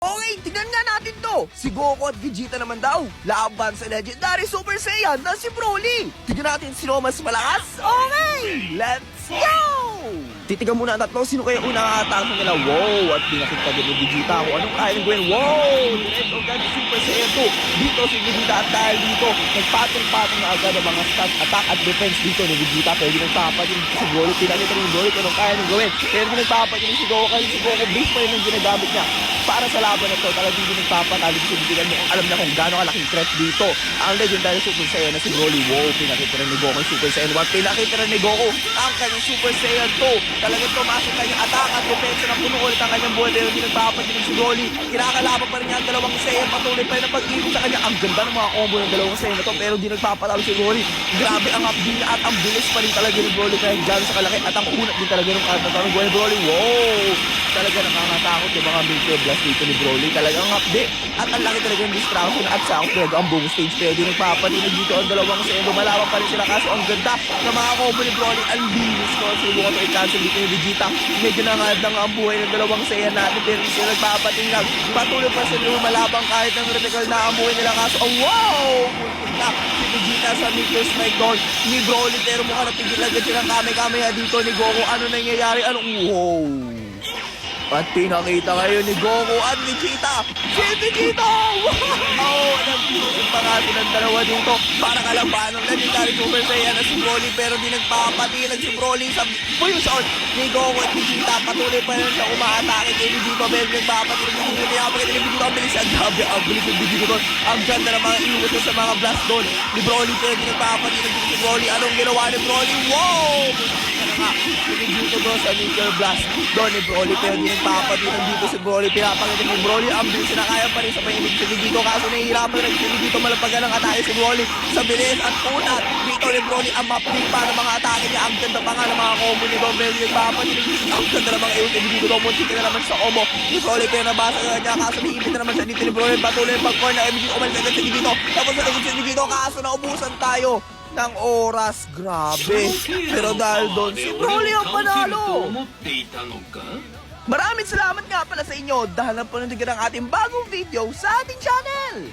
Okay, tignan nga natin to. Si Goku at Vegeta naman daw. Laban sa Legendary Super Saiyan na si Broly. Tignan natin sino mas malakas. Okay, let's go! Titigan muna ang tatlo, sino kaya unang atake nila? Wow! At pinakita din ni Vegeta kung anong kaya ng gawin. Wow! Direct agad si Super Saiyan 2. Dito si Vegeta at dahil dito, nagpatong-patong na agad ang mga stats, attack at defense dito ni Vegeta. Pero di nagpapatin si Broly. Pinakita rin ni Broly kung anong kaya ng gawin. Pero di nagpapatin si Goku kasi si Goku base pa rin ang ginagamit niya. Para sa laban na to, talagang hindi nagpapatalo si Vegeta mo. Alam niya kung gaano kalaking threat dito. Ang Legendary Super Saiyan na si Broly. Wow! Pinakita rin ni Goku ang Super Saiyan 1. Pinakita rin ni Goku ang kanyang Super Saiyan 2. Talagang tumasok kanyang attack at defense na puno ulit ang kanyang buhay. Pero hindi nagpapatin si Broly. Kinakalaban pa rin niya ang dalawang Saiyan. Patuloy pa rin ang pag-ibig sa kanya. Ang ganda ng mga combo ng dalawang Saiyan na to. Pero hindi nagpapatalo si Broly. Grabe ang upbeat niya at ang bilis pa rin talaga ni Broly. Kahit gano'n sa kalaki at ang unat din talaga ng karnatang buhay ni Broly. Wow! Talaga nakakatakot yung mga Meteor Blast dito ni Broly. Talagang upbeat. At ang laki talaga ng distraction at sakot talaga ang buong stage. Pero di nagpapatinig dito ang dalawang Saiyan. Lumalaban pa rin sila kaso ang ganda ng mga combo ni Broly. Ang bilis ko. Sinubukan ito i-cancel dito ni Vegeta. Medyo nangad lang ang buhay ng dalawang Saiyan natin. Pero hindi sila nagpapating lang. Patuloy pa sila lumalabang kahit ng critical na ang buhay nila kaso. Oh, wow! Muntik na si Vegeta sa Meteor Strike doon ni Broly. Pero mukhang natigil agad silang kame-kamea dito ni Goku. Ano nangyayari? Anong wow? At pinakita ngayon ni Goku at Vegeta. Si Vegeta! Wow! Nagpinusin pa nga silang dalawa dito para kalaban ng Legendary Super Saiyan na si Broly. Pero di nagpapatilag si Broly sa fusion ni Goku at Vegeta. Patuloy pa rin siya umaatake kay Vegeta. Pero nagpapatilag ni Vegeta. Pinapakita ni Vegeta. Ang bilis ang gabi. Ang bilis ng Vegeta doon. Ang ganda ng mga iwas sa mga blast doon ni Broly. Pero di nagpapatilag si Broly. Anong ginawa ni Broly? Wow! Si Vegeta doon sa Meteor Blast doon ni Broly. Pero di nagpapatilang dito si Broly. Pinapakita ni Broly ang bilis na kaya pa rin sa pahilig si Vegeta. Kaso nahihirapan rin si Vegeta malapagan ang atake si Broly sa bilis at unat. Dito ni Broly ang map din para mga atake niya. Ang ganda pa nga ng mga combo ni Don. Pero nagpapatilang ang ganda ng mga ewan ni Vegeta doon. Muntik na naman sa combo ni Broly. Pero nabasa ka niya. Kaso may ipit na naman siya dito ni Broly. Patuloy ang pag-corner. Vegeta umalis agad si Vegeta. Tapos nalagot si Vegeta. Kaso naubusan tayo ng oras. Grabe. Pero dahil doon si Broly ang panalo. Maraming salamat nga pala sa inyo dahil napunod ang ating bagong video sa ating channel.